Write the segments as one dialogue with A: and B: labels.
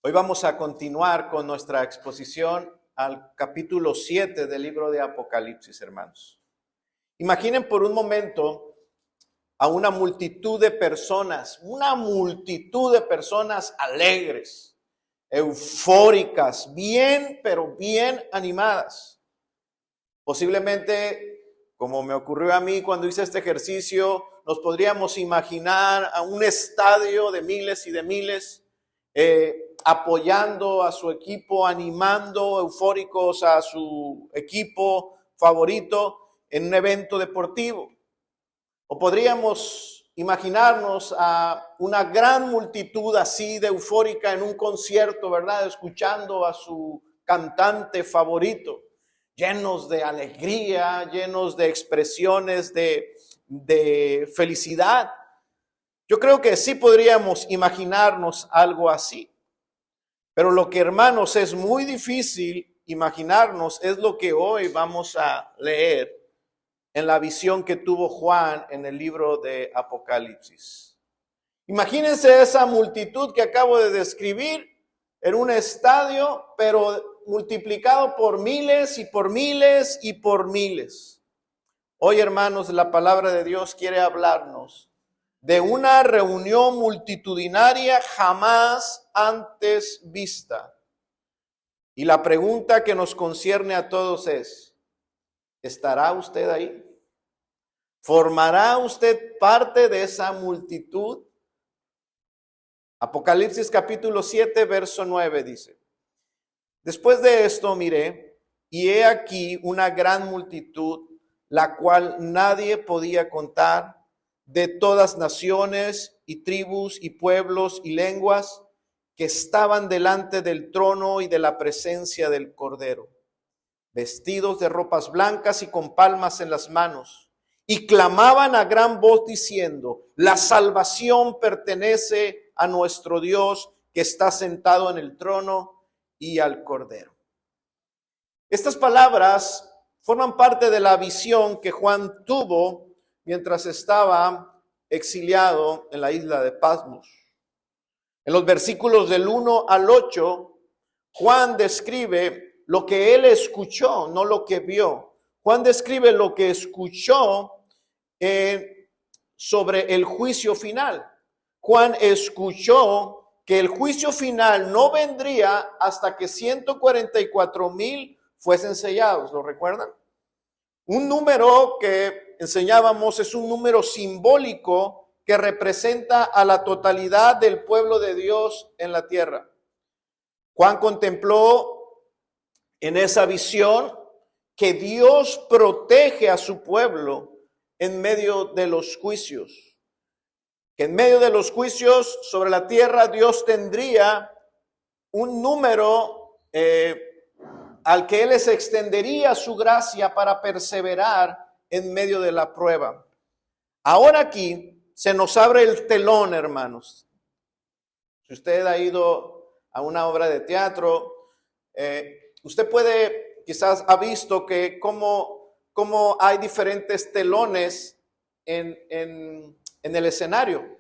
A: Hoy vamos a continuar con nuestra exposición al capítulo 7 del libro de Apocalipsis, hermanos. Imaginen por un momento a una multitud de personas alegres, eufóricas, pero bien animadas. Posiblemente, como me ocurrió a mí cuando hice este ejercicio, nos podríamos imaginar a un estadio de miles y de miles, apoyando a su equipo, animando eufóricos a su equipo favorito en un evento deportivo. O podríamos imaginarnos a una gran multitud así de eufórica en un concierto, ¿verdad? Escuchando a su cantante favorito, llenos de alegría, llenos de expresiones de felicidad. Yo creo que sí podríamos imaginarnos algo así. Pero lo que, hermanos, es muy difícil imaginarnos es lo que hoy vamos a leer en la visión que tuvo Juan en el libro de Apocalipsis. Imagínense esa multitud que acabo de describir en un estadio, pero multiplicado por miles y por miles y por miles. Hoy, hermanos, la palabra de Dios quiere hablarnos de una reunión multitudinaria jamás antes vista. Y la pregunta que nos concierne a todos es: ¿estará usted ahí? ¿Formará usted parte de esa multitud? Apocalipsis capítulo 7, verso 9 dice: después de esto miré, y he aquí una gran multitud, la cual nadie podía contar, de todas naciones y tribus y pueblos y lenguas, que estaban delante del trono y de la presencia del Cordero, vestidos de ropas blancas y con palmas en las manos, y clamaban a gran voz diciendo: la salvación pertenece a nuestro Dios, que está sentado en el trono, y al Cordero. Estas palabras forman parte de la visión que Juan tuvo mientras estaba exiliado en la isla de Patmos. En los versículos del 1 al 8, Juan describe lo que él escuchó, no lo que vio. Juan describe lo que escuchó sobre el juicio final. Juan escuchó que el juicio final no vendría hasta que 144,000 fuesen sellados. ¿Lo recuerdan? Un número que enseñábamos es un número simbólico que representa a la totalidad del pueblo de Dios en la tierra. Juan contempló en esa visión que Dios protege a su pueblo en medio de los juicios. Que en medio de los juicios sobre la tierra Dios tendría un número al que Él les extendería su gracia para perseverar en medio de la prueba. Ahora aquí se nos abre el telón, hermanos. Si usted ha ido a una obra de teatro, usted quizás ha visto que cómo hay diferentes telones en el escenario.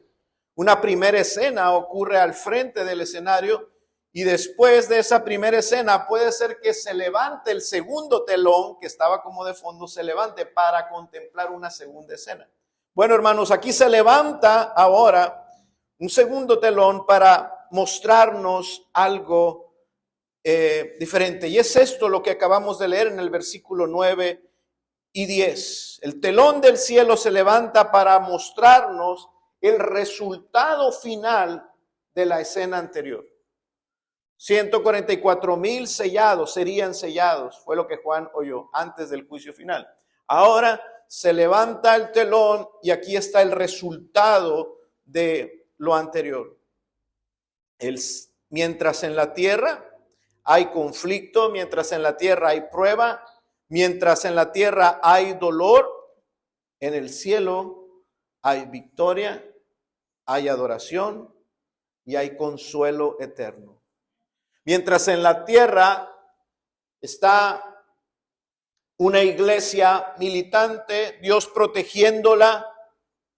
A: Una primera escena ocurre al frente del escenario, y después de esa primera escena puede ser que se levante el segundo telón que estaba como de fondo, se levante para contemplar una segunda escena. Bueno, hermanos, aquí se levanta ahora un segundo telón para mostrarnos algo diferente. Y es esto lo que acabamos de leer en el versículo 9 y 10. El telón del cielo se levanta para mostrarnos el resultado final de la escena anterior. 144,000 serían sellados, fue lo que Juan oyó antes del juicio final. Ahora se levanta el telón y aquí está el resultado de lo anterior. Mientras en la tierra hay conflicto, mientras en la tierra hay prueba, mientras en la tierra hay dolor, en el cielo hay victoria, hay adoración y hay consuelo eterno. Mientras en la tierra está una iglesia militante, Dios protegiéndola,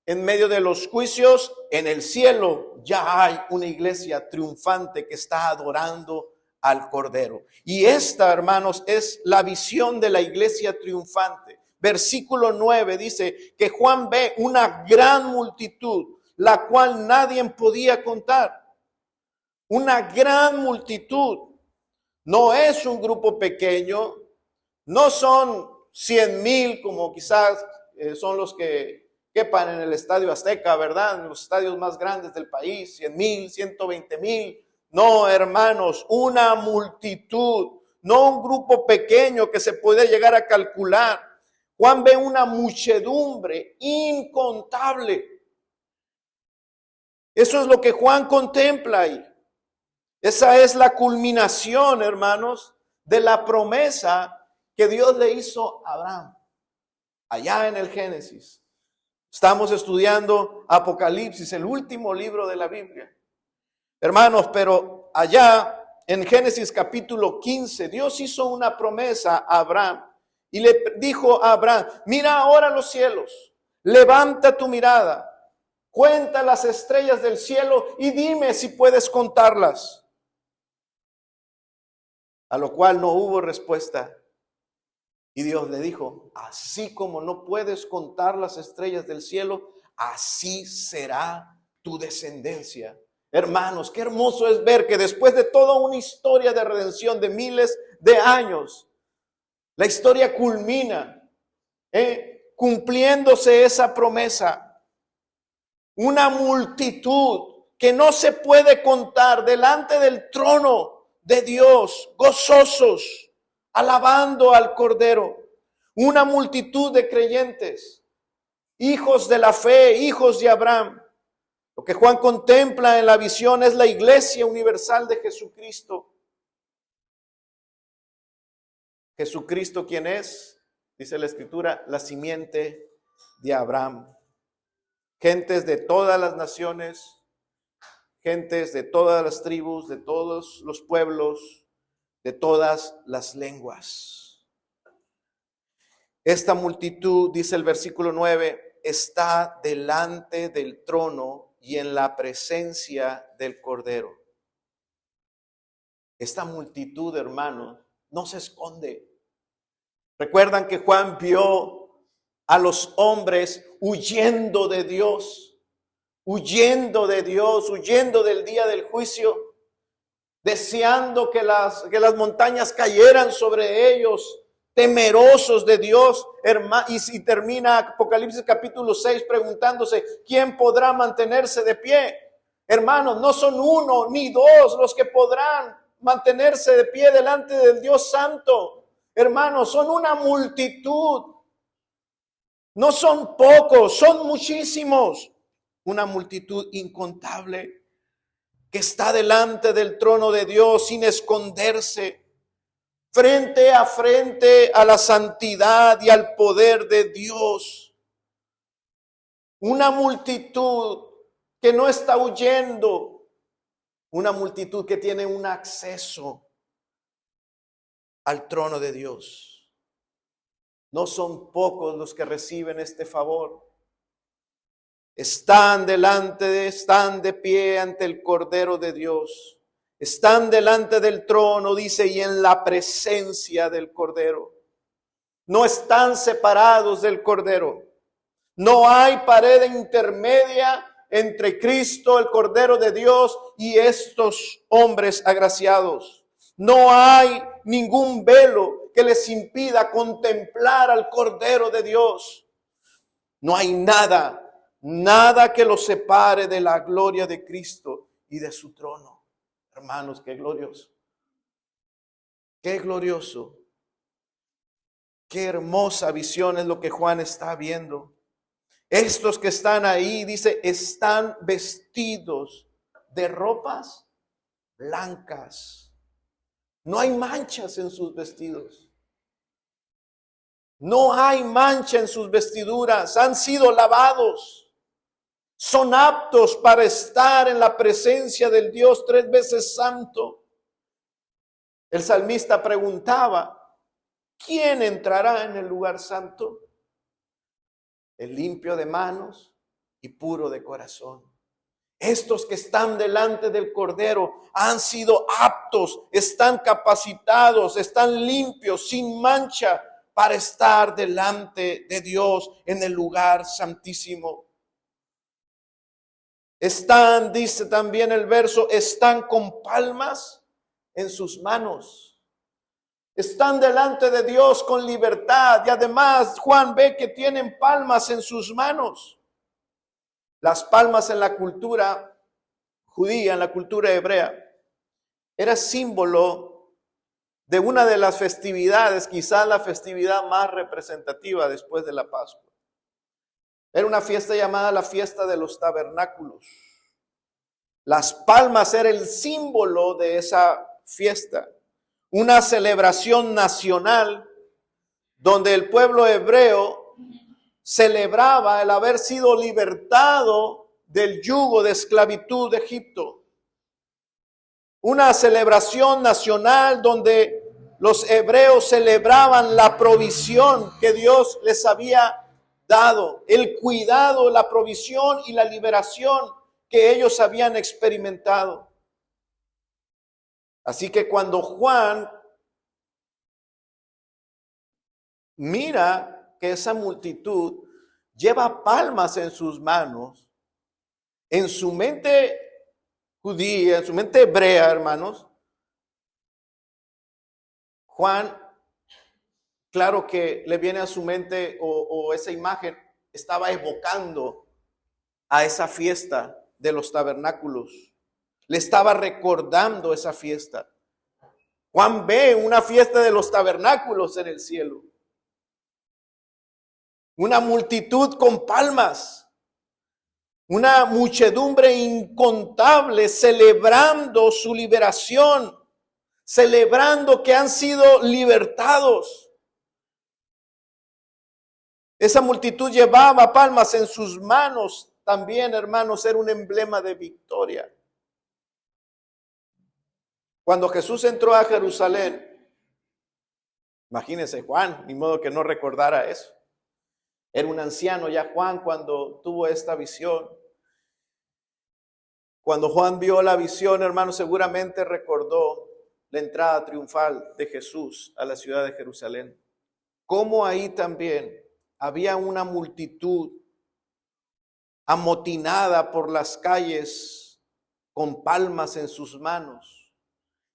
A: en medio de los juicios, en el cielo ya hay una iglesia triunfante que está adorando al Cordero. Y esta, hermanos, es la visión de la iglesia triunfante. Versículo 9 dice que Juan ve una gran multitud, la cual nadie podía contar. Una gran multitud. No es un grupo pequeño, no son 100,000 como quizás son los que quepan en el Estadio Azteca, ¿verdad? En los estadios más grandes del país, 100,000, 120,000. No, hermanos, una multitud, no un grupo pequeño que se puede llegar a calcular. Juan ve una muchedumbre incontable. Eso es lo que Juan contempla ahí. Esa es la culminación, hermanos, de la promesa que Dios le hizo a Abraham, allá en el Génesis. Estamos estudiando Apocalipsis, el último libro de la Biblia. Hermanos, pero allá en Génesis capítulo 15, Dios hizo una promesa a Abraham y le dijo a Abraham, mira ahora los cielos, levanta tu mirada, cuenta las estrellas del cielo y dime si puedes contarlas. A lo cual no hubo respuesta. Y Dios le dijo, así como no puedes contar las estrellas del cielo, así será tu descendencia. Hermanos, qué hermoso es ver que después de toda una historia de redención de miles de años, la historia culmina cumpliéndose esa promesa. Una multitud que no se puede contar delante del trono de Dios, gozosos, alabando al Cordero. Una multitud de creyentes, hijos de la fe, hijos de Abraham. Lo que Juan contempla en la visión es la iglesia universal de Jesucristo. Jesucristo, ¿quién es? Dice la Escritura, la simiente de Abraham. Gentes de todas las naciones, gentes de todas las tribus, de todos los pueblos, de todas las lenguas. Esta multitud, dice el versículo 9, está delante del trono y en la presencia del Cordero. Esta multitud, hermanos, no se esconde. Recuerdan que Juan vio a los hombres huyendo de Dios, huyendo de Dios, huyendo del día del juicio, deseando que las montañas cayeran sobre ellos, temerosos de Dios, y termina Apocalipsis capítulo 6 preguntándose, ¿quién podrá mantenerse de pie? Hermanos, no son uno ni dos los que podrán mantenerse de pie delante del Dios Santo. Hermanos, son una multitud. No son pocos, son muchísimos. Una multitud incontable que está delante del trono de Dios sin esconderse, frente a la santidad y al poder de Dios. Una multitud que no está huyendo, una multitud que tiene un acceso al trono de Dios. No son pocos los que reciben este favor. Están de pie ante el Cordero de Dios. Están delante del trono, dice, y en la presencia del Cordero. No están separados del Cordero. No hay pared intermedia entre Cristo, el Cordero de Dios, y estos hombres agraciados. No hay ningún velo que les impida contemplar al Cordero de Dios. No hay nada que los separe de la gloria de Cristo y de su trono. Hermanos, qué glorioso. Qué glorioso. Qué hermosa visión es lo que Juan está viendo. Estos que están ahí, dice, están vestidos de ropas blancas. No hay manchas en sus vestidos. No hay mancha en sus vestiduras. Han sido lavados. Son aptos para estar en la presencia del Dios 3 veces santo. El salmista preguntaba, ¿quién entrará en el lugar santo? El limpio de manos y puro de corazón. Estos que están delante del Cordero han sido aptos, están capacitados, están limpios, sin mancha, para estar delante de Dios en el lugar santísimo. Están, dice también el verso, están con palmas en sus manos. Están delante de Dios con libertad y además Juan ve que tienen palmas en sus manos. Las palmas en la cultura judía, en la cultura hebrea, era símbolo de una de las festividades, quizás la festividad más representativa después de la Pascua. Era una fiesta llamada la fiesta de los tabernáculos. Las palmas era el símbolo de esa fiesta, una celebración nacional donde el pueblo hebreo celebraba el haber sido libertado del yugo de esclavitud de Egipto. Una celebración nacional donde los hebreos celebraban la provisión que Dios les había dado, el cuidado, la provisión y la liberación que ellos habían experimentado. Así que cuando Juan mira que esa multitud lleva palmas en sus manos, en su mente judía, en su mente hebrea, hermanos, Juan, claro que le viene a su mente o esa imagen estaba evocando a esa fiesta de los tabernáculos. Le estaba recordando esa fiesta. Juan ve una fiesta de los tabernáculos en el cielo. Una multitud con palmas, una muchedumbre incontable celebrando su liberación, celebrando que han sido libertados. Esa multitud llevaba palmas en sus manos, también, hermanos, era un emblema de victoria. Cuando Jesús entró a Jerusalén, imagínense Juan, ni modo que no recordara eso. Era un anciano ya Juan cuando tuvo esta visión. Cuando Juan vio la visión, hermano, seguramente recordó la entrada triunfal de Jesús a la ciudad de Jerusalén. Como ahí también había una multitud amotinada por las calles con palmas en sus manos,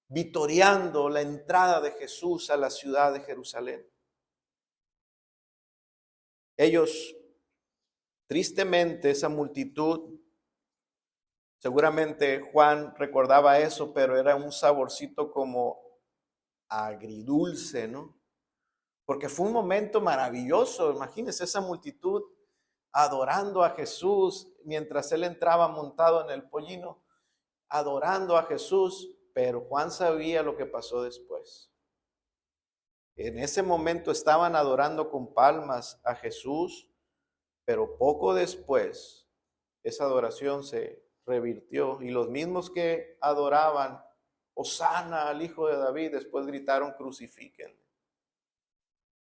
A: vitoreando la entrada de Jesús a la ciudad de Jerusalén. Ellos, tristemente, esa multitud, seguramente Juan recordaba eso, pero era un saborcito como agridulce, ¿no? Porque fue un momento maravilloso. Imagínense esa multitud adorando a Jesús mientras él entraba montado en el pollino, adorando a Jesús, pero Juan sabía lo que pasó después. En ese momento estaban adorando con palmas a Jesús, pero poco después esa adoración se revirtió y los mismos que adoraban Hosana al Hijo de David después gritaron crucifíquenle.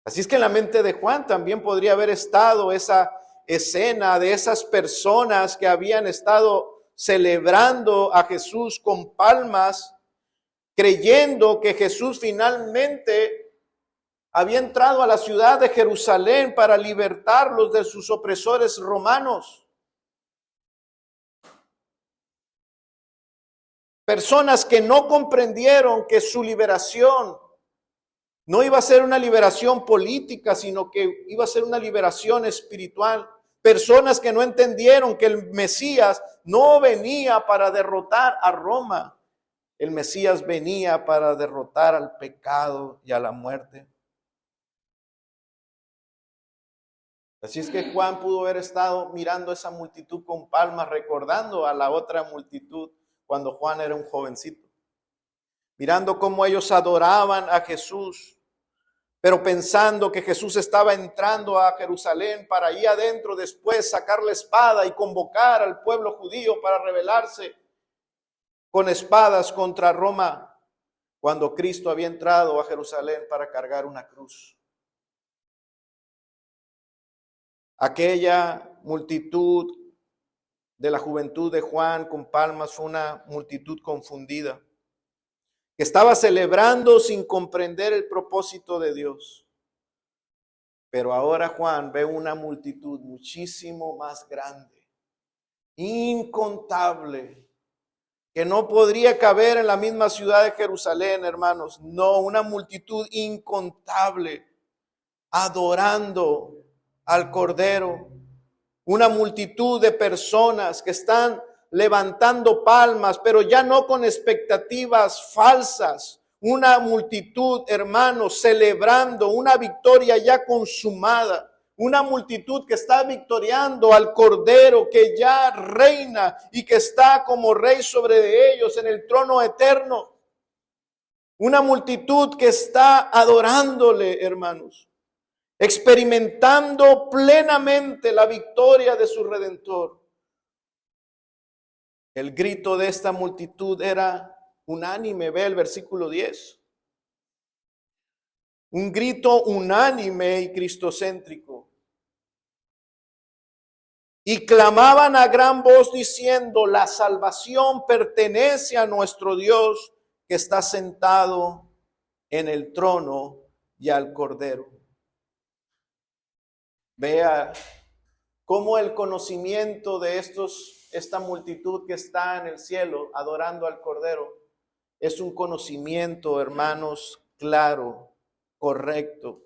A: Así es que en la mente de Juan también podría haber estado esa escena de esas personas que habían estado celebrando a Jesús con palmas, creyendo que Jesús finalmente había entrado a la ciudad de Jerusalén para libertarlos de sus opresores romanos. Personas que no comprendieron que su liberación no iba a ser una liberación política, sino que iba a ser una liberación espiritual. Personas que no entendieron que el Mesías no venía para derrotar a Roma. El Mesías venía para derrotar al pecado y a la muerte. Así es que Juan pudo haber estado mirando esa multitud con palmas, recordando a la otra multitud cuando Juan era un jovencito. Mirando cómo ellos adoraban a Jesús, pero pensando que Jesús estaba entrando a Jerusalén para ahí adentro después sacar la espada y convocar al pueblo judío para rebelarse con espadas contra Roma, cuando Cristo había entrado a Jerusalén para cargar una cruz. Aquella multitud de la juventud de Juan con palmas fue una multitud confundida, que estaba celebrando sin comprender el propósito de Dios. Pero ahora Juan ve una multitud muchísimo más grande, incontable, que no podría caber en la misma ciudad de Jerusalén, hermanos. No, una multitud incontable adorando al Cordero. Una multitud de personas que están levantando palmas, pero ya no con expectativas falsas. Una multitud, hermanos, celebrando una victoria ya consumada. Una multitud que está victoriando al Cordero que ya reina y que está como rey sobre ellos en el trono eterno. Una multitud que está adorándole, hermanos, experimentando plenamente la victoria de su Redentor. El grito de esta multitud era unánime, ve el versículo 10. Un grito unánime y cristocéntrico. Y clamaban a gran voz diciendo: la salvación pertenece a nuestro Dios que está sentado en el trono y al Cordero. Vea cómo el conocimiento de esta multitud que está en el cielo adorando al Cordero es un conocimiento, hermanos, claro, correcto.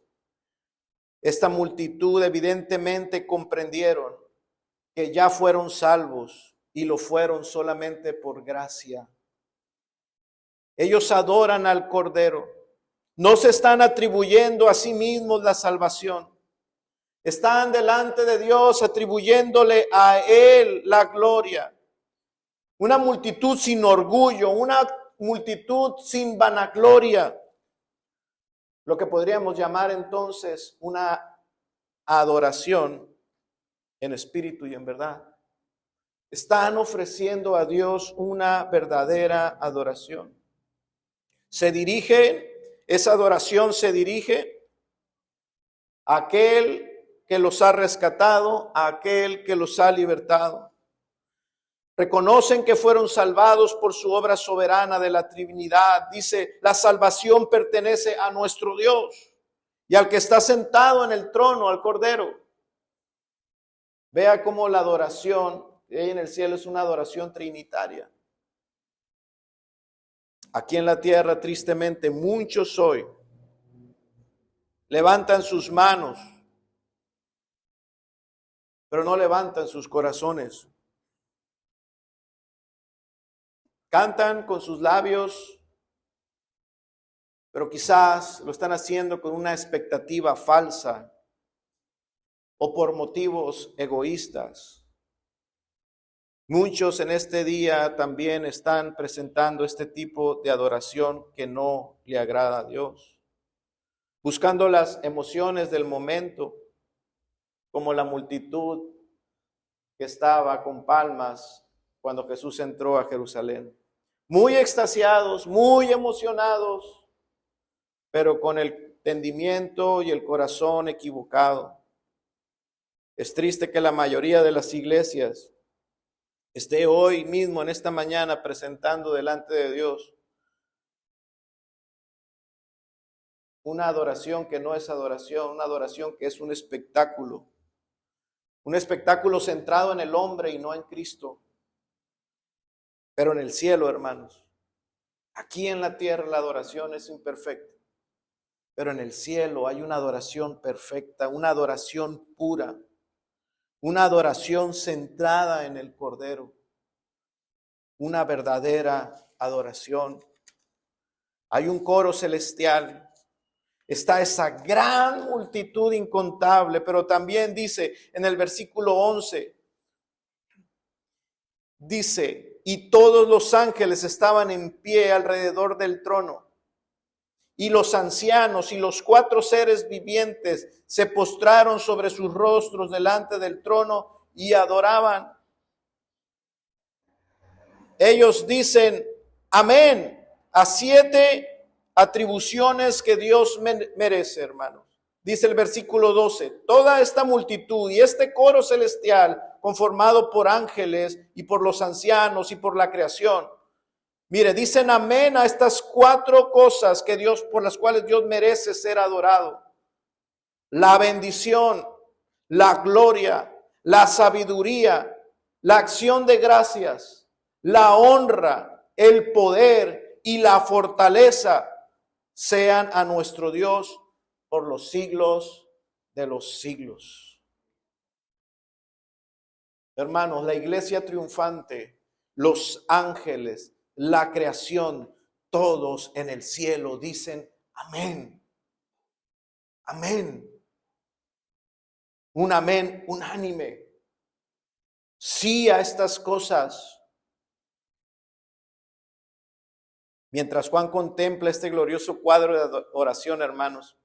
A: Esta multitud evidentemente comprendieron que ya fueron salvos y lo fueron solamente por gracia. Ellos adoran al Cordero. No se están atribuyendo a sí mismos la salvación. Están delante de Dios atribuyéndole a Él la gloria. Una multitud sin orgullo, una multitud sin vanagloria. Lo que podríamos llamar entonces una adoración en espíritu y en verdad. Están ofreciendo a Dios una verdadera adoración. Esa adoración se dirige a aquel que los ha rescatado, a aquel que los ha libertado. Reconocen que fueron salvados por su obra soberana de la Trinidad. Dice, la salvación pertenece a nuestro Dios y al que está sentado en el trono, al Cordero. Vea cómo la adoración que hay en el cielo es una adoración trinitaria. Aquí en la tierra, tristemente, muchos hoy levantan sus manos, pero no levantan sus corazones. Cantan con sus labios, pero quizás lo están haciendo con una expectativa falsa o por motivos egoístas. Muchos en este día también están presentando este tipo de adoración que no le agrada a Dios, buscando las emociones del momento, como la multitud que estaba con palmas cuando Jesús entró a Jerusalén. Muy extasiados, muy emocionados, pero con el entendimiento y el corazón equivocado. Es triste que la mayoría de las iglesias esté hoy mismo, en esta mañana, presentando delante de Dios una adoración que no es adoración, una adoración que es un espectáculo centrado en el hombre y no en Cristo. Pero en el cielo, hermanos, aquí en la tierra la adoración es imperfecta, pero en el cielo hay una adoración perfecta, una adoración pura, una adoración centrada en el Cordero, una verdadera adoración. Hay un coro celestial, está esa gran multitud incontable, pero también dice en el versículo 11, dice, y todos los ángeles estaban en pie alrededor del trono, y los ancianos y los 4 seres vivientes se postraron sobre sus rostros delante del trono y adoraban. Ellos dicen, amén, a 7 atribuciones que Dios merece, hermanos. dice el versículo 12, toda esta multitud y este coro celestial conformado por ángeles y por los ancianos y por la creación. Mire, dicen amén a estas 4 cosas que Dios, por las cuales Dios merece ser adorado. La bendición, la gloria, la sabiduría, la acción de gracias, la honra, el poder y la fortaleza sean a nuestro Dios por los siglos de los siglos. Hermanos, la iglesia triunfante, los ángeles, la creación, todos en el cielo dicen amén. Amén. Un amén unánime. Sí a estas cosas. Mientras Juan contempla este glorioso cuadro de oración, hermanos,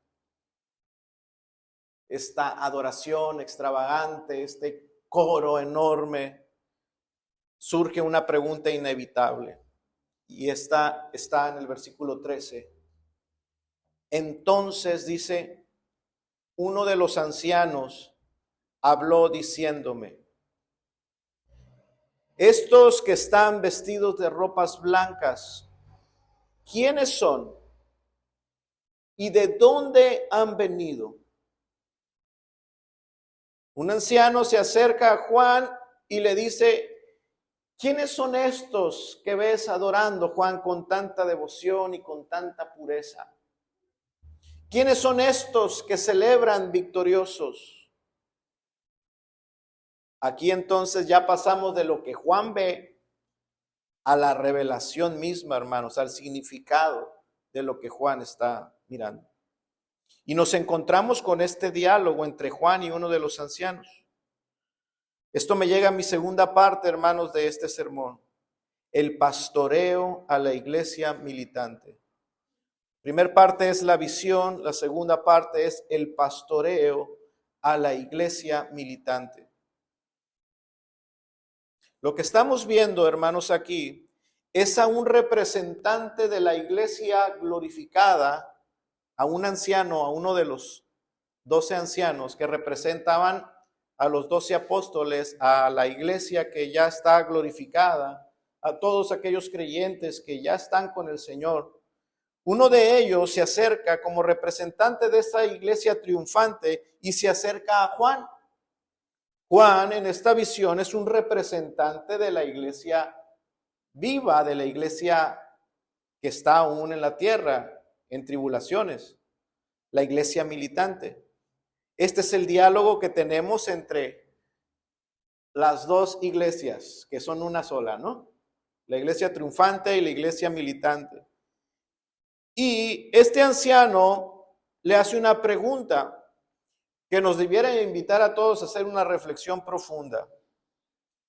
A: esta adoración extravagante, este coro enorme, surge una pregunta inevitable. Y esta está en el versículo 13. Entonces dice, uno de los ancianos habló diciéndome, estos que están vestidos de ropas blancas, ¿quiénes son? ¿Y de dónde han venido? Un anciano se acerca a Juan y le dice, ¿quiénes son estos que ves adorando, Juan, con tanta devoción y con tanta pureza? ¿Quiénes son estos que celebran victoriosos? Aquí entonces ya pasamos de lo que Juan ve a la revelación misma, hermanos, al significado de lo que Juan está mirando. Y nos encontramos con este diálogo entre Juan y uno de los ancianos. Esto me llega a mi segunda parte, hermanos, de este sermón. El pastoreo a la iglesia militante. Primera parte es la visión, la segunda parte es el pastoreo a la iglesia militante. Lo que estamos viendo, hermanos, aquí es a un representante de la iglesia glorificada, a un anciano, a uno de los 12 ancianos que representaban a los 12 apóstoles, a la iglesia que ya está glorificada, a todos aquellos creyentes que ya están con el Señor. Uno de ellos se acerca como representante de esta iglesia triunfante y se acerca a Juan. Juan en esta visión es un representante de la iglesia viva, de la iglesia que está aún en la tierra, en tribulaciones, la iglesia militante. Este es el diálogo que tenemos entre las dos iglesias, que son una sola, ¿no? La iglesia triunfante y la iglesia militante. Y este anciano le hace una pregunta que nos debiera invitar a todos a hacer una reflexión profunda.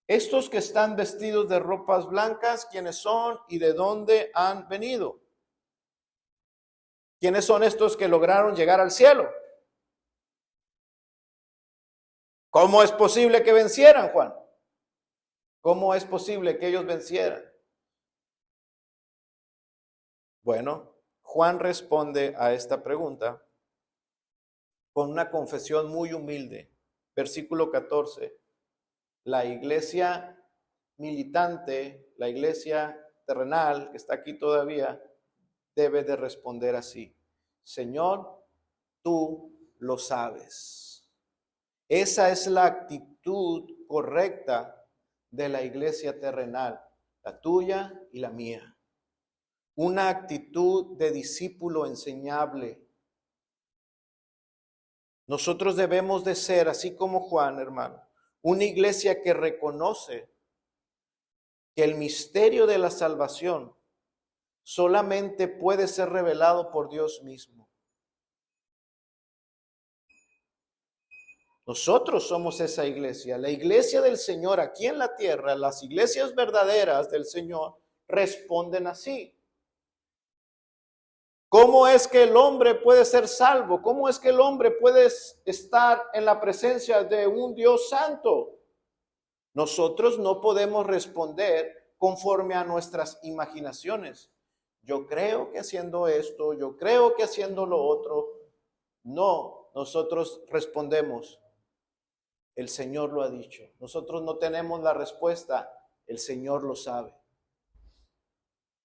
A: Estos que están vestidos de ropas blancas, ¿quiénes son y de dónde han venido? ¿Quiénes son estos que lograron llegar al cielo? ¿Cómo es posible que vencieran, Juan? ¿Cómo es posible que ellos vencieran? Bueno, Juan responde a esta pregunta con una confesión muy humilde. Versículo 14. La iglesia militante, la iglesia terrenal que está aquí todavía, debe de responder así. Señor, tú lo sabes. Esa es la actitud correcta de la iglesia terrenal, la tuya y la mía. Una actitud de discípulo enseñable. Nosotros debemos de ser, así como Juan, hermano, una iglesia que reconoce que el misterio de la salvación solamente puede ser revelado por Dios mismo. Nosotros somos esa iglesia, la iglesia del Señor aquí en la tierra. Las iglesias verdaderas del Señor responden así. ¿Cómo es que el hombre puede ser salvo? ¿Cómo es que el hombre puede estar en la presencia de un Dios santo? Nosotros no podemos responder conforme a nuestras imaginaciones. Yo creo que haciendo esto, yo creo que haciendo lo otro. No, nosotros respondemos, el Señor lo ha dicho. Nosotros no tenemos la respuesta, el Señor lo sabe.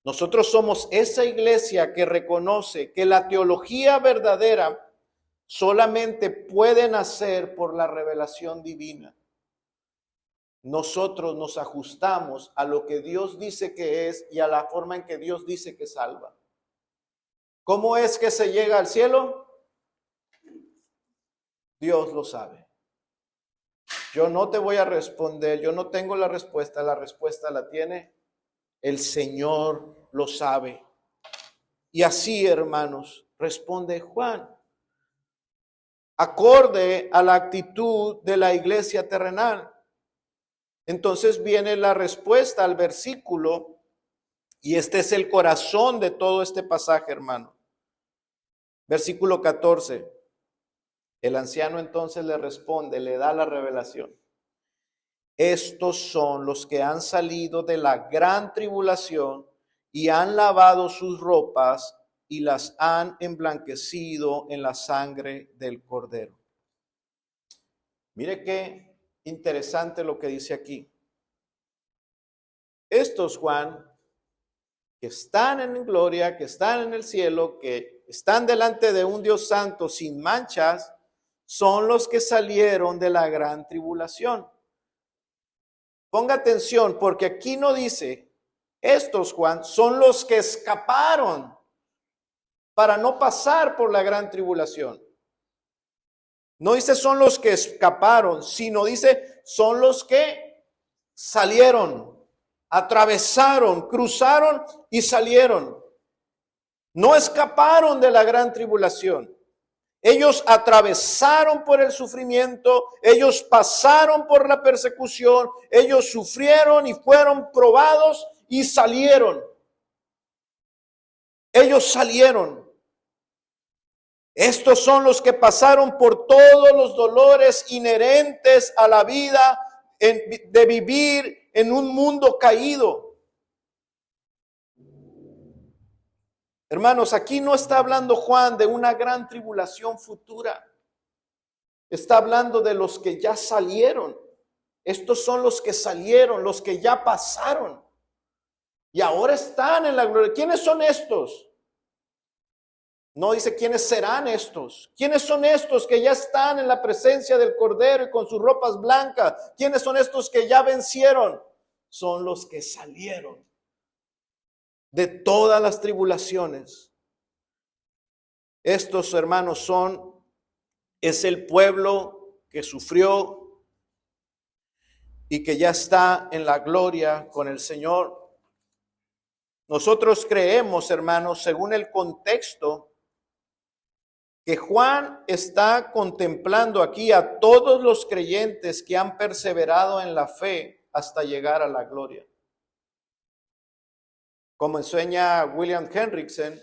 A: Nosotros somos esa iglesia que reconoce que la teología verdadera solamente puede nacer por la revelación divina. Nosotros nos ajustamos a lo que Dios dice que es y a la forma en que Dios dice que salva. ¿Cómo es que se llega al cielo? Dios lo sabe. Yo no te voy a responder, yo no tengo la respuesta la tiene el Señor, lo sabe. Y así, hermanos, responde Juan, acorde a la actitud de la iglesia terrenal. Entonces viene la respuesta al versículo, y este es el corazón de todo este pasaje, hermano. Versículo 14. El anciano entonces le responde, le da la revelación. Estos son los que han salido de la gran tribulación y han lavado sus ropas y las han emblanquecido en la sangre del Cordero. Mire qué interesante lo que dice aquí. Estos, Juan, que están en gloria, que están en el cielo, que están delante de un Dios santo sin manchas, son los que salieron de la gran tribulación. Ponga atención, porque aquí no dice, estos, Juan, son los que escaparon para no pasar por la gran tribulación. No dice son los que escaparon, sino dice son los que salieron, atravesaron, cruzaron y salieron. No escaparon de la gran tribulación. Ellos atravesaron por el sufrimiento, ellos pasaron por la persecución, ellos sufrieron y fueron probados y salieron. Ellos salieron. Estos son los que pasaron por todos los dolores inherentes a la vida de vivir en un mundo caído. Hermanos, aquí no está hablando Juan de una gran tribulación futura. Está hablando de los que ya salieron. Estos son los que salieron, los que ya pasaron. Y ahora están en la gloria. ¿Quiénes son estos? No dice quiénes serán estos. ¿Quiénes son estos que ya están en la presencia del Cordero y con sus ropas blancas? ¿Quiénes son estos que ya vencieron? Son los que salieron de todas las tribulaciones. Estos, hermanos, es el pueblo que sufrió y que ya está en la gloria con el Señor. Nosotros creemos, hermanos, según el contexto, que Juan está contemplando aquí a todos los creyentes que han perseverado en la fe hasta llegar a la gloria. Como enseña William Hendrickson,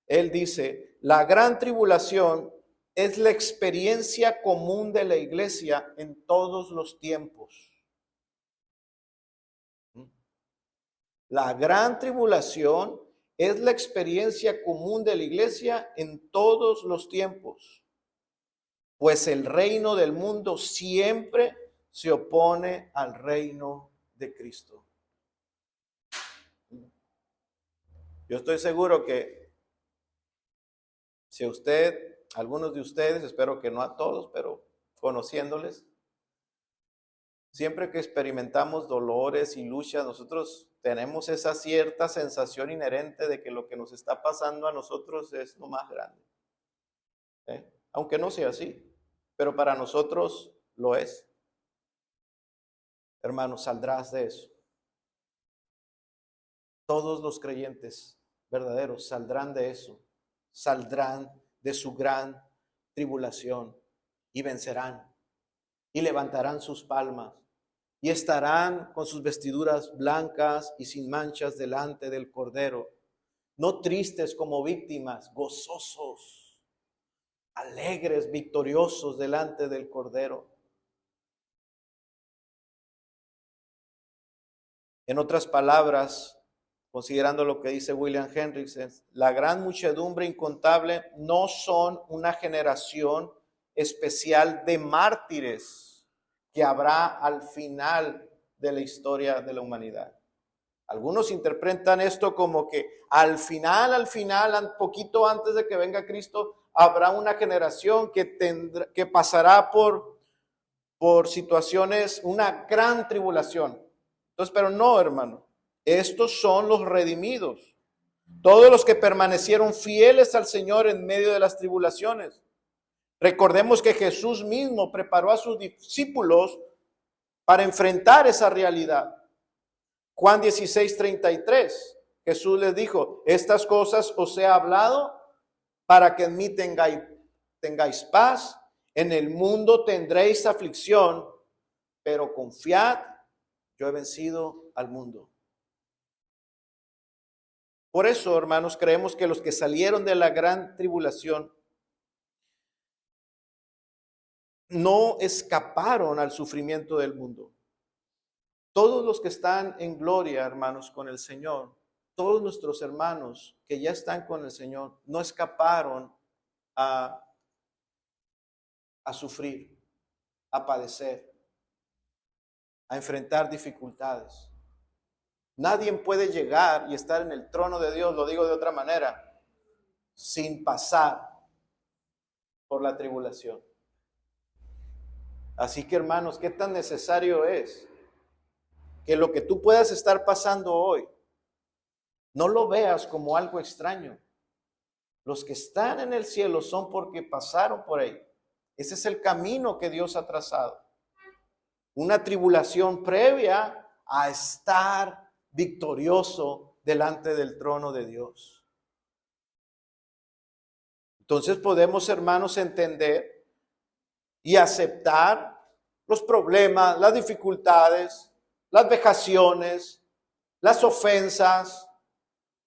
A: él dice, la gran tribulación es la experiencia común de la iglesia en todos los tiempos. La gran tribulación es la experiencia común de la iglesia en todos los tiempos, pues el reino del mundo siempre se opone al reino de Cristo. Yo estoy seguro que si algunos de ustedes, espero que no a todos, pero conociéndoles, siempre que experimentamos dolores y luchas, nosotros tenemos esa cierta sensación inherente de que lo que nos está pasando a nosotros es lo más grande. Aunque no sea así, pero para nosotros lo es. Hermanos, saldrás de eso. Todos los creyentes verdaderos saldrán de eso, saldrán de su gran tribulación y vencerán y levantarán sus palmas y estarán con sus vestiduras blancas y sin manchas delante del Cordero, no tristes como víctimas, gozosos, alegres, victoriosos delante del Cordero. En otras palabras, considerando lo que dice William Hendrickson, la gran muchedumbre incontable no son una generación especial de mártires que habrá al final de la historia de la humanidad. Algunos interpretan esto como que al final, poquito antes de que venga Cristo, habrá una generación que pasará por situaciones, una gran tribulación. Entonces, pero no, hermano, estos son los redimidos, todos los que permanecieron fieles al Señor en medio de las tribulaciones. Recordemos que Jesús mismo preparó a sus discípulos para enfrentar esa realidad. Juan 16:33, Jesús les dijo, estas cosas os he hablado para que en mí tengáis paz. En el mundo tendréis aflicción, pero confiad, yo he vencido al mundo. Por eso, hermanos, creemos que los que salieron de la gran tribulación no escaparon al sufrimiento del mundo. Todos los que están en gloria, hermanos, con el Señor, todos nuestros hermanos que ya están con el Señor, no escaparon a sufrir, a padecer, a enfrentar dificultades. Nadie puede llegar y estar en el trono de Dios, lo digo de otra manera, sin pasar por la tribulación. Así que, hermanos, ¿qué tan necesario es que lo que tú puedas estar pasando hoy no lo veas como algo extraño? Los que están en el cielo son porque pasaron por ahí. Ese es el camino que Dios ha trazado. Una tribulación previa a estar victorioso delante del trono de Dios. Entonces podemos, hermanos, entender y aceptar los problemas, las dificultades, las vejaciones, las ofensas,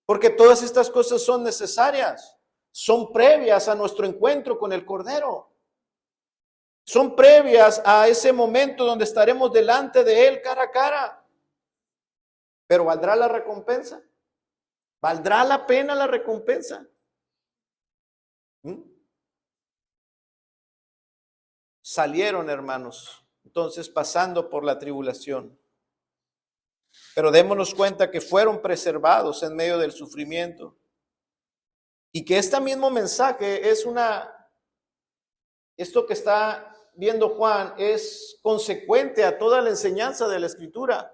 A: porque todas estas cosas son necesarias, son previas a nuestro encuentro con el Cordero. Son previas a ese momento donde estaremos delante de Él cara a cara. Pero ¿valdrá la recompensa? ¿Valdrá la pena la recompensa? Salieron, hermanos, entonces pasando por la tribulación. Pero démonos cuenta que fueron preservados en medio del sufrimiento. Y que este mismo mensaje es esto que está viendo Juan es consecuente a toda la enseñanza de la Escritura.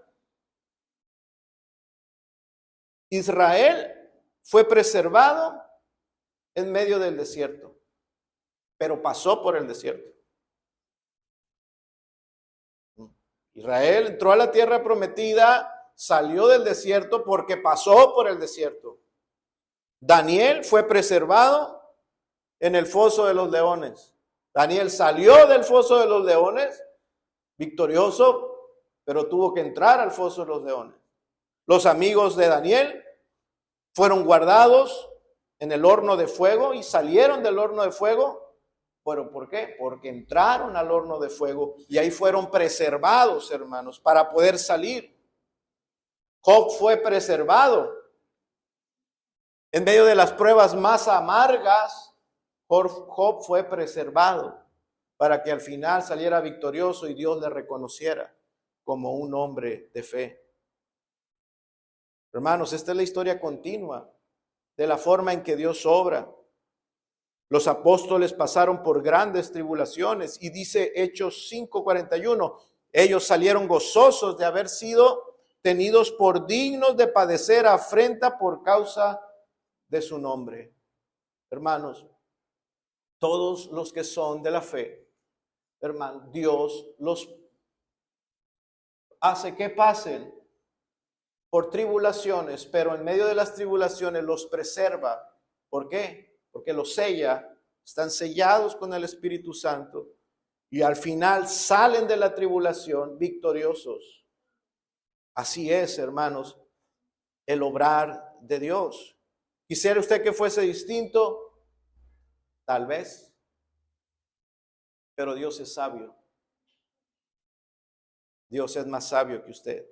A: Israel fue preservado en medio del desierto, pero pasó por el desierto. Israel entró a la tierra prometida, salió del desierto porque pasó por el desierto. Daniel fue preservado en el foso de los leones. Daniel salió del foso de los leones victorioso, pero tuvo que entrar al foso de los leones. Los amigos de Daniel fueron guardados en el horno de fuego y salieron del horno de fuego. ¿Pero por qué? Porque entraron al horno de fuego y ahí fueron preservados, hermanos, para poder salir. Job fue preservado en medio de las pruebas más amargas. Job fue preservado para que al final saliera victorioso y Dios le reconociera como un hombre de fe. Hermanos, esta es la historia continua de la forma en que Dios obra. Los apóstoles pasaron por grandes tribulaciones y dice Hechos 5:41, ellos salieron gozosos de haber sido tenidos por dignos de padecer afrenta por causa de su nombre. Hermanos, todos los que son de la fe, hermano, Dios los hace que pasen por tribulaciones, pero en medio de las tribulaciones los preserva. ¿Por qué? Porque los sella, están sellados con el Espíritu Santo y al final salen de la tribulación victoriosos. Así es, hermanos, el obrar de Dios. ¿Quisiera usted que fuese distinto? Tal vez, pero Dios es sabio. Dios es más sabio que usted.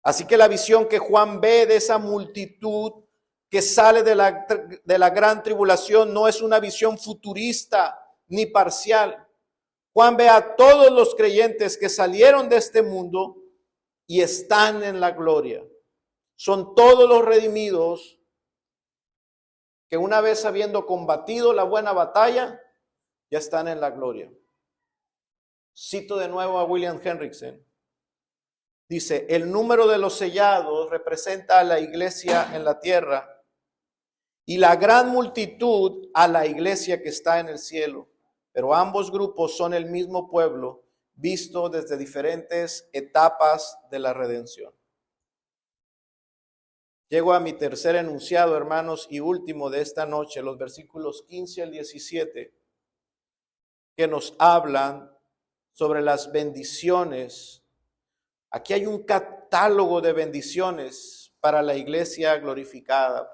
A: Así que la visión que Juan ve de esa multitud que sale de la gran tribulación no es una visión futurista, ni parcial. Juan ve a todos los creyentes que salieron de este mundo y están en la gloria. Son todos los redimidos que una vez habiendo combatido la buena batalla, ya están en la gloria. Cito de nuevo a William Hendrickson. Dice, el número de los sellados representa a la iglesia en la tierra y la gran multitud a la iglesia que está en el cielo. Pero ambos grupos son el mismo pueblo, visto desde diferentes etapas de la redención. Llego a mi tercer enunciado, hermanos, y último de esta noche, los versículos 15 al 17, que nos hablan sobre las bendiciones. Aquí hay un catálogo de bendiciones para la iglesia glorificada.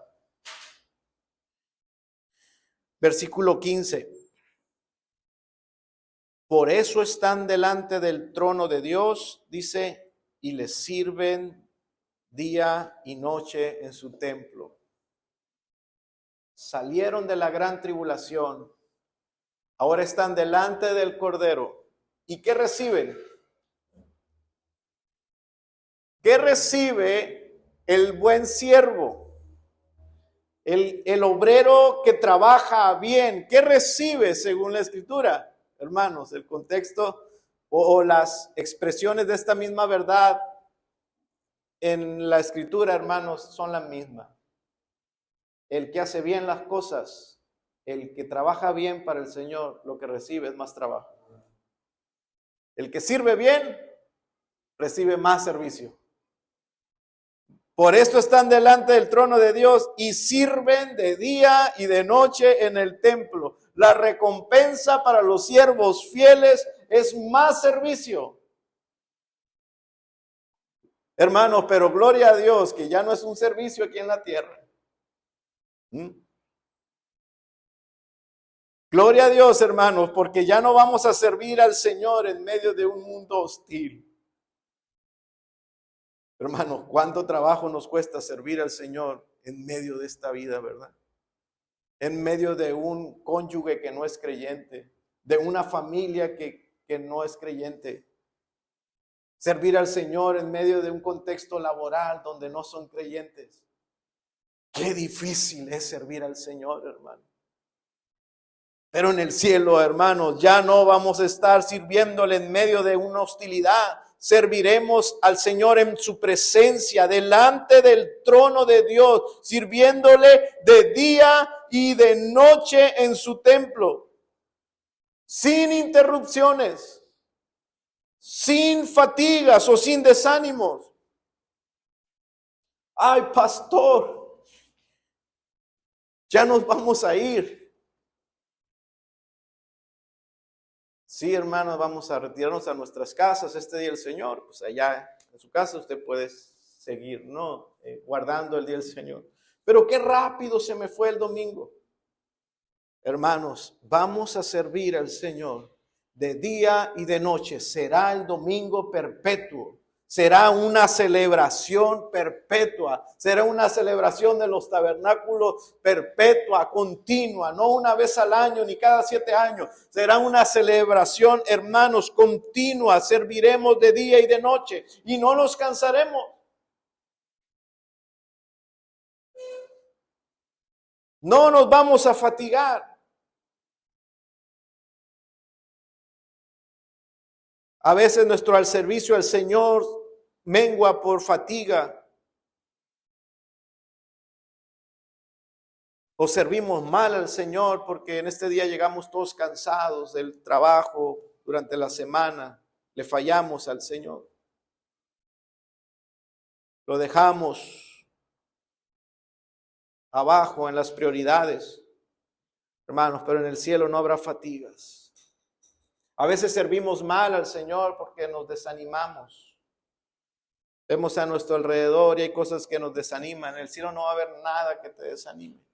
A: Versículo 15. Por eso están delante del trono de Dios, dice, y les sirven día y noche en su templo. Salieron de la gran tribulación, ahora están delante del Cordero. ¿Y qué reciben? ¿Qué recibe el buen siervo? El obrero que trabaja bien. ¿Qué recibe según la Escritura? Hermanos, el contexto o las expresiones de esta misma verdad en la Escritura, hermanos, son las mismas. El que hace bien las cosas, el que trabaja bien para el Señor, lo que recibe es más trabajo. El que sirve bien, recibe más servicio. Por esto están delante del trono de Dios y sirven de día y de noche en el templo. La recompensa para los siervos fieles es más servicio. Hermanos, pero gloria a Dios que ya no es un servicio aquí en la tierra. Gloria a Dios, hermanos, porque ya no vamos a servir al Señor en medio de un mundo hostil. Hermanos, cuánto trabajo nos cuesta servir al Señor en medio de esta vida, ¿verdad? En medio de un cónyuge que no es creyente, de una familia que no es creyente. Servir al Señor en medio de un contexto laboral donde no son creyentes. Qué difícil es servir al Señor, hermano. Pero en el cielo, hermanos, ya no vamos a estar sirviéndole en medio de una hostilidad. Serviremos al Señor en su presencia, delante del trono de Dios, sirviéndole de día y de noche en su templo, sin interrupciones, sin fatigas o sin desánimos. Ay, pastor, ya nos vamos a ir. Sí, hermanos, vamos a retirarnos a nuestras casas este día del Señor. Pues allá en su casa usted puede seguir, ¿no? Guardando el día del Señor. Pero qué rápido se me fue el domingo. Hermanos, vamos a servir al Señor de día y de noche. Será el domingo perpetuo. Será una celebración perpetua. Será una celebración de los tabernáculos perpetua, continua, no una vez al año ni cada 7 años. Será una celebración, hermanos, continua. Serviremos de día y de noche y no nos cansaremos. No nos vamos a fatigar. A veces nuestro al servicio al Señor mengua por fatiga. O servimos mal al Señor porque en este día llegamos todos cansados del trabajo durante la semana. Le fallamos al Señor. Lo dejamos abajo en las prioridades. Hermanos, pero en el cielo no habrá fatigas. A veces servimos mal al Señor porque nos desanimamos. Vemos a nuestro alrededor y hay cosas que nos desaniman. En el cielo no va a haber nada que te desanime.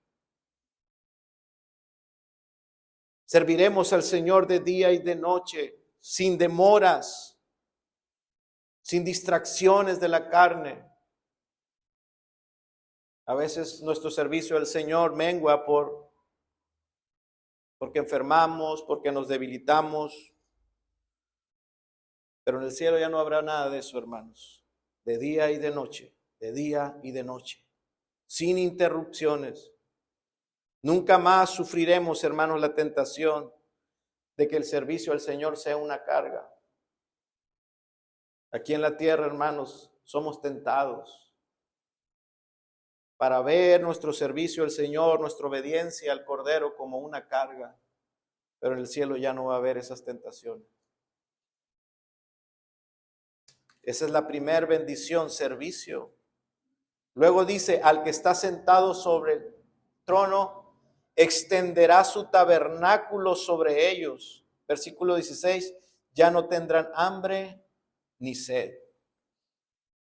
A: Serviremos al Señor de día y de noche, sin demoras, sin distracciones de la carne. A veces nuestro servicio al Señor mengua por porque enfermamos, porque nos debilitamos. Pero en el cielo ya no habrá nada de eso, hermanos. De día y de noche, de día y de noche, sin interrupciones. Nunca más sufriremos, hermanos, la tentación de que el servicio al Señor sea una carga. Aquí en la tierra, hermanos, somos tentados para ver nuestro servicio al Señor, nuestra obediencia al Cordero como una carga. Pero en el cielo ya no va a haber esas tentaciones. Esa es la primera bendición, servicio. Luego dice, al que está sentado sobre el trono, extenderá su tabernáculo sobre ellos. Versículo 16, ya no tendrán hambre ni sed.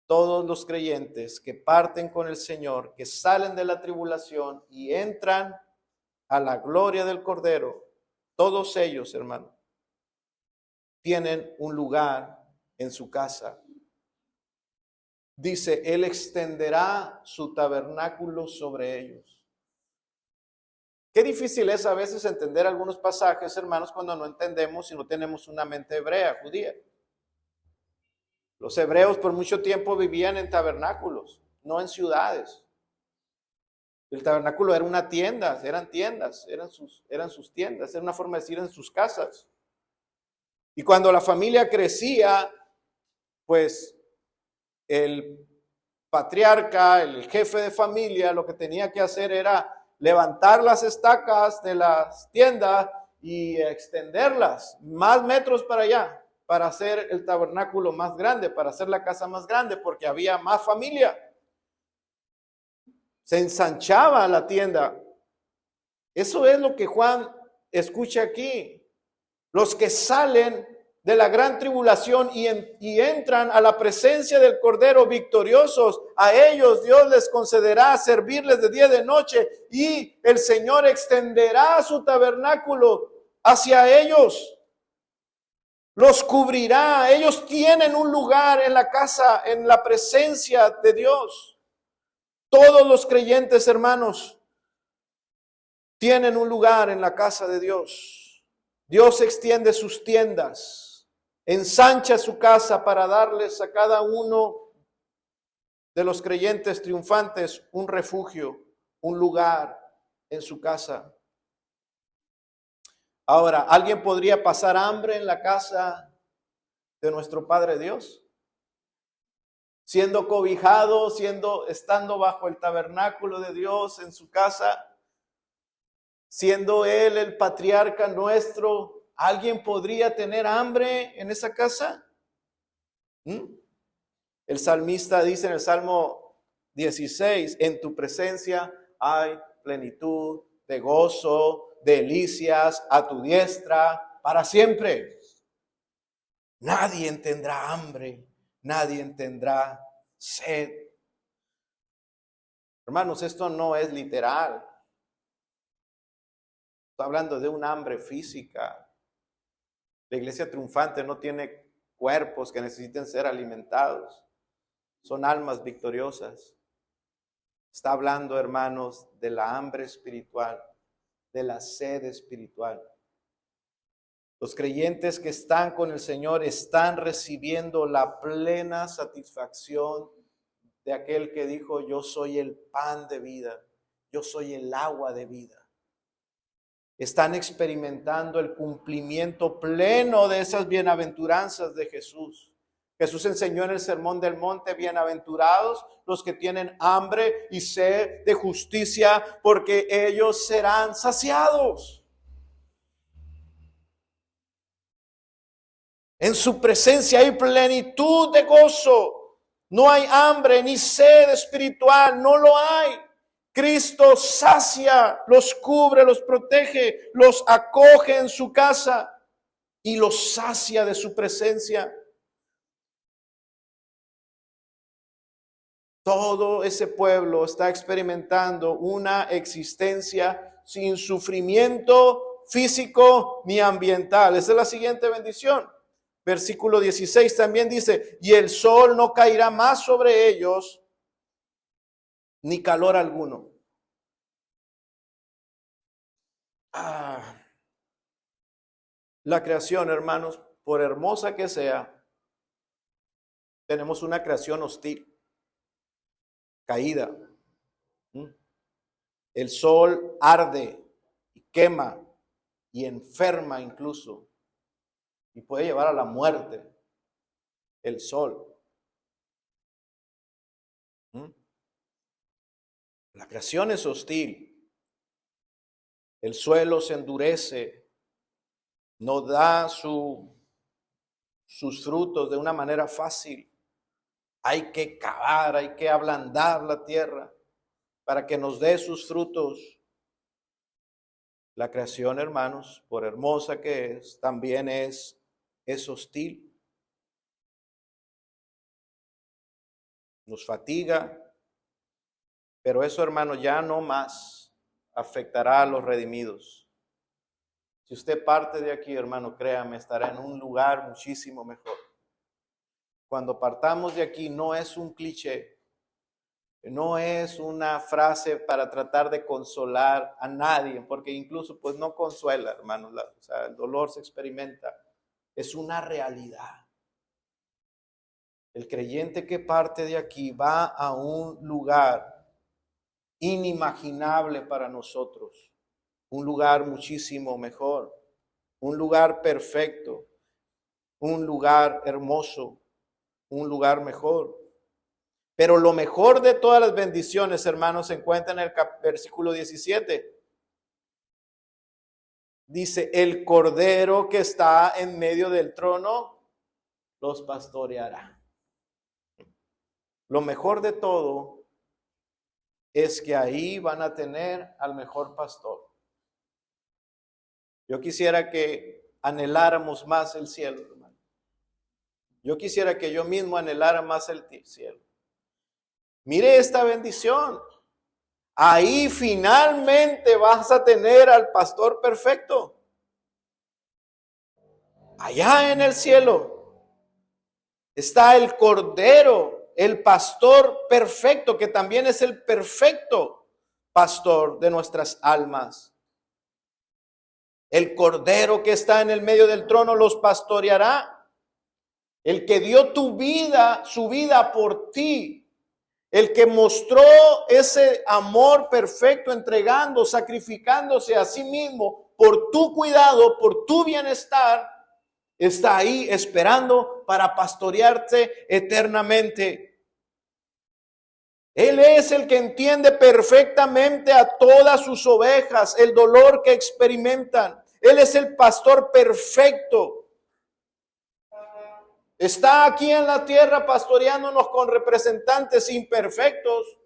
A: Todos los creyentes que parten con el Señor, que salen de la tribulación y entran a la gloria del Cordero, todos ellos, hermano, tienen un lugar en su casa. Dice, Él extenderá su tabernáculo sobre ellos. Qué difícil es a veces entender algunos pasajes, hermanos, cuando no entendemos y no tenemos una mente hebrea, judía. Los hebreos por mucho tiempo vivían en tabernáculos, no en ciudades. El tabernáculo era una tienda, eran sus tiendas, era una forma de decir en sus casas. Y cuando la familia crecía, pues el patriarca, el jefe de familia, lo que tenía que hacer era levantar las estacas de las tiendas y extenderlas más metros para allá, para hacer el tabernáculo más grande, para hacer la casa más grande, porque había más familia. Se ensanchaba la tienda. Eso es lo que Juan escucha aquí. Los que salen de la gran tribulación y entran a la presencia del Cordero victoriosos, a ellos Dios les concederá servirles de día y de noche, y el Señor extenderá su tabernáculo hacia ellos. Los cubrirá. Ellos tienen un lugar en la casa, en la presencia de Dios. Todos los creyentes, hermanos, tienen un lugar en la casa de Dios. Dios extiende sus tiendas, ensancha su casa para darles a cada uno de los creyentes triunfantes un refugio, un lugar en su casa. Ahora, ¿alguien podría pasar hambre en la casa de nuestro Padre Dios? Siendo cobijado, estando bajo el tabernáculo de Dios en su casa, siendo Él el patriarca nuestro, ¿alguien podría tener hambre en esa casa? El salmista dice en el Salmo 16, en tu presencia hay plenitud de gozo, delicias a tu diestra para siempre. Nadie tendrá hambre, nadie tendrá sed. Hermanos, esto no es literal. Está hablando de un hambre física. La iglesia triunfante no tiene cuerpos que necesiten ser alimentados. Son almas victoriosas. Está hablando, hermanos, de la hambre espiritual, de la sed espiritual. Los creyentes que están con el Señor están recibiendo la plena satisfacción de aquel que dijo, yo soy el pan de vida, yo soy el agua de vida. Están experimentando el cumplimiento pleno de esas bienaventuranzas de Jesús. Jesús enseñó en el Sermón del Monte, bienaventurados los que tienen hambre y sed de justicia, porque ellos serán saciados. En su presencia hay plenitud de gozo. No hay hambre ni sed espiritual, no lo hay. Cristo sacia, los cubre, los protege, los acoge en su casa y los sacia de su presencia. Todo ese pueblo está experimentando una existencia sin sufrimiento físico ni ambiental. Esa es la siguiente bendición. Versículo 16 también dice, y el sol no caerá más sobre ellos, ni calor alguno. La creación, hermanos, por hermosa que sea, tenemos una creación hostil, caída. ¿Mm? El sol arde y quema y enferma incluso y puede llevar a la muerte el sol. ¿Mm? La creación es hostil. El suelo se endurece, no da sus frutos de una manera fácil. Hay que cavar, hay que ablandar la tierra para que nos dé sus frutos. La creación, hermanos, por hermosa que es, también es hostil. Nos fatiga, pero eso, hermanos, ya no más afectará a los redimidos. Si usted parte de aquí, hermano, créame, estará en un lugar muchísimo mejor. Cuando partamos de aquí, no es un cliché, no es una frase para tratar de consolar a nadie, porque incluso pues no consuela, hermanos, o sea, el dolor se experimenta, es una realidad. El creyente que parte de aquí va a un lugar inimaginable para nosotros, un lugar muchísimo mejor, un lugar perfecto, un lugar hermoso, un lugar mejor. Pero lo mejor de todas las bendiciones, hermanos, se encuentra en el versículo 17. Dice, el cordero que está en medio del trono los pastoreará. Lo mejor de todo es que ahí van a tener al mejor pastor. Yo quisiera que anheláramos más el cielo, hermano. Yo quisiera que yo mismo anhelara más el cielo. Mire esta bendición. Ahí finalmente vas a tener al pastor perfecto. Allá en el cielo está el cordero, el pastor perfecto, que también es el perfecto pastor de nuestras almas. El cordero que está en el medio del trono los pastoreará. El que dio tu vida, su vida por ti. El que mostró ese amor perfecto, entregando, sacrificándose a sí mismo por tu cuidado, por tu bienestar, está ahí esperando para pastorearte eternamente. Él es el que entiende perfectamente a todas sus ovejas, el dolor que experimentan. Él es el pastor perfecto. Está aquí en la tierra pastoreándonos con representantes imperfectos,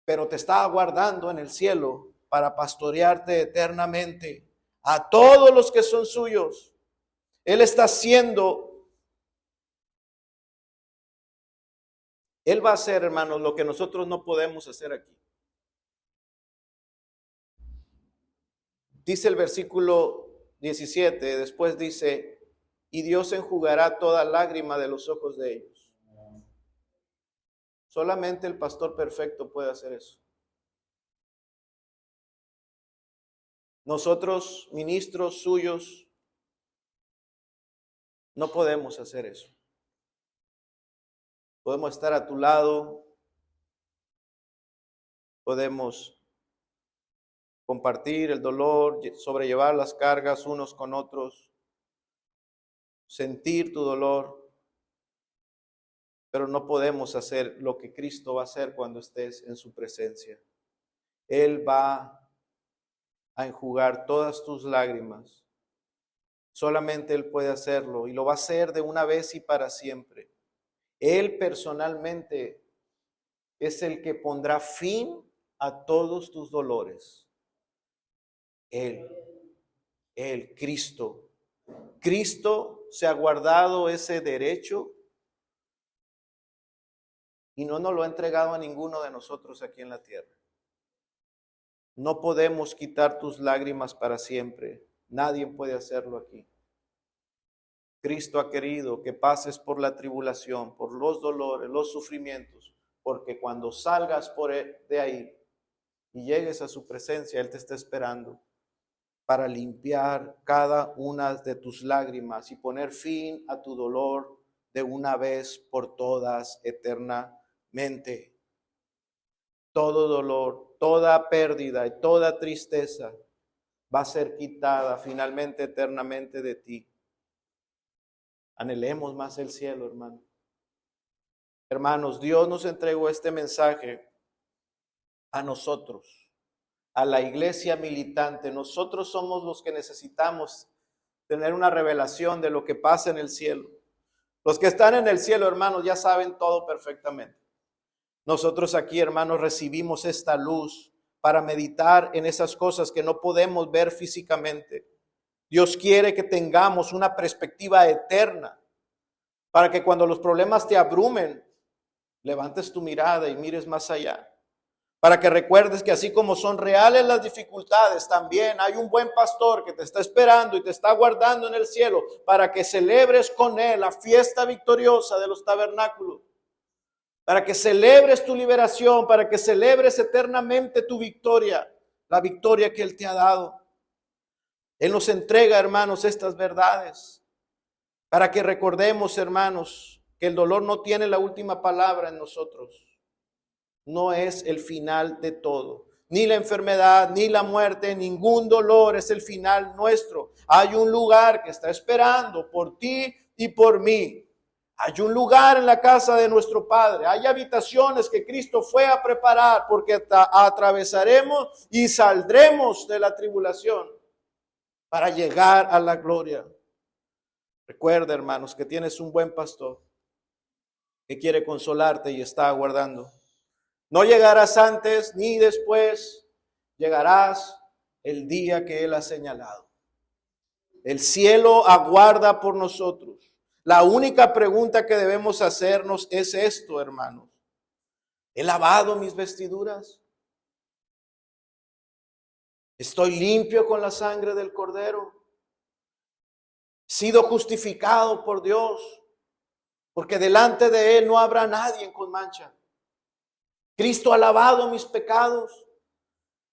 A: pero te está aguardando en el cielo para pastorearte eternamente a todos los que son suyos. Él está haciendo, Él va a hacer, hermanos, lo que nosotros no podemos hacer aquí. Dice el versículo 17, después dice, y Dios enjugará toda lágrima de los ojos de ellos. Solamente el pastor perfecto puede hacer eso. Nosotros, ministros suyos, no podemos hacer eso. Podemos estar a tu lado, podemos compartir el dolor, sobrellevar las cargas unos con otros, sentir tu dolor, pero no podemos hacer lo que Cristo va a hacer cuando estés en su presencia. Él va a enjugar todas tus lágrimas. Solamente Él puede hacerlo y lo va a hacer de una vez y para siempre. Él personalmente es el que pondrá fin a todos tus dolores. Cristo. Cristo se ha guardado ese derecho y no nos lo ha entregado a ninguno de nosotros aquí en la tierra. No podemos quitar tus lágrimas para siempre. Nadie puede hacerlo aquí. Cristo ha querido que pases por la tribulación, por los dolores, los sufrimientos, porque cuando salgas de ahí y llegues a su presencia, Él te está esperando para limpiar cada una de tus lágrimas y poner fin a tu dolor de una vez por todas eternamente. Todo dolor, toda pérdida y toda tristeza va a ser quitada finalmente eternamente de ti. Anhelemos más el cielo, hermano. Hermanos, Dios nos entregó este mensaje a nosotros, a la iglesia militante. Nosotros somos los que necesitamos tener una revelación de lo que pasa en el cielo. Los que están en el cielo, hermanos, ya saben todo perfectamente. Nosotros aquí, hermanos, recibimos esta luz para meditar en esas cosas que no podemos ver físicamente. Dios quiere que tengamos una perspectiva eterna para que cuando los problemas te abrumen, levantes tu mirada y mires más allá. Para que recuerdes que así como son reales las dificultades, también hay un buen pastor que te está esperando y te está guardando en el cielo para que celebres con él la fiesta victoriosa de los tabernáculos. Para que celebres tu liberación, para que celebres eternamente tu victoria, la victoria que él te ha dado. Él nos entrega, hermanos, estas verdades para que recordemos, hermanos, que el dolor no tiene la última palabra en nosotros. No es el final de todo. Ni la enfermedad, ni la muerte, ningún dolor es el final nuestro. Hay un lugar que está esperando por ti y por mí. Hay un lugar en la casa de nuestro Padre. Hay habitaciones que Cristo fue a preparar porque atravesaremos y saldremos de la tribulación para llegar a la gloria. Recuerda, hermanos, que tienes un buen pastor que quiere consolarte y está aguardando. No llegarás antes ni después, llegarás el día que Él ha señalado. El cielo aguarda por nosotros. La única pregunta que debemos hacernos es esto, hermanos. ¿He lavado mis vestiduras? ¿Estoy limpio con la sangre del Cordero? ¿He sido justificado por Dios? Porque delante de Él no habrá nadie con mancha. Cristo ha lavado mis pecados.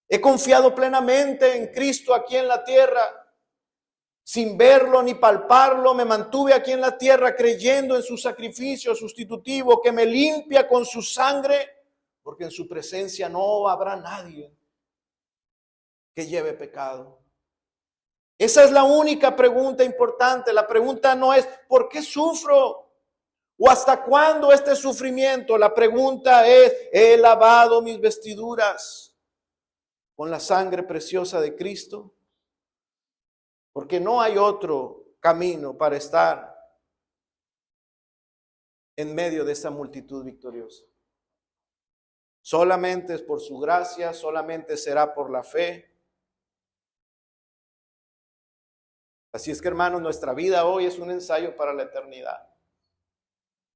A: He confiado plenamente en Cristo aquí en la tierra. Sin verlo ni palparlo, me mantuve aquí en la tierra creyendo en su sacrificio sustitutivo que me limpia con su sangre, porque en su presencia no habrá nadie que lleve pecado. Esa es la única pregunta importante. La pregunta no es ¿por qué sufro? ¿O hasta cuándo este sufrimiento? La pregunta es ¿he lavado mis vestiduras con la sangre preciosa de Cristo? Porque no hay otro camino para estar en medio de esa multitud victoriosa. Solamente es por su gracia, solamente será por la fe. Así es que, hermanos, nuestra vida hoy es un ensayo para la eternidad.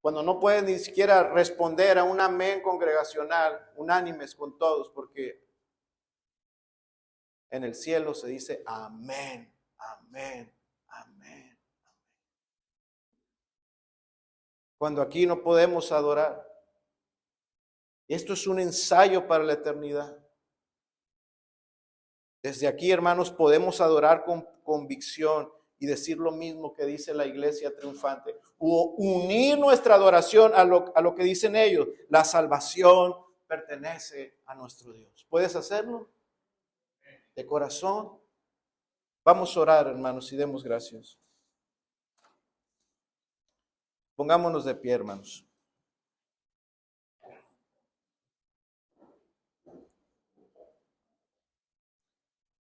A: Cuando no pueden ni siquiera responder a un amén congregacional, unánimes con todos, porque en el cielo se dice amén, amén, amén. Cuando aquí no podemos adorar. Esto es un ensayo para la eternidad. Desde aquí, hermanos, podemos adorar con convicción y decir lo mismo que dice la iglesia triunfante. O unir nuestra adoración a lo que dicen ellos. La salvación pertenece a nuestro Dios. ¿Puedes hacerlo? De corazón. Vamos a orar, hermanos, y demos gracias. Pongámonos de pie, hermanos.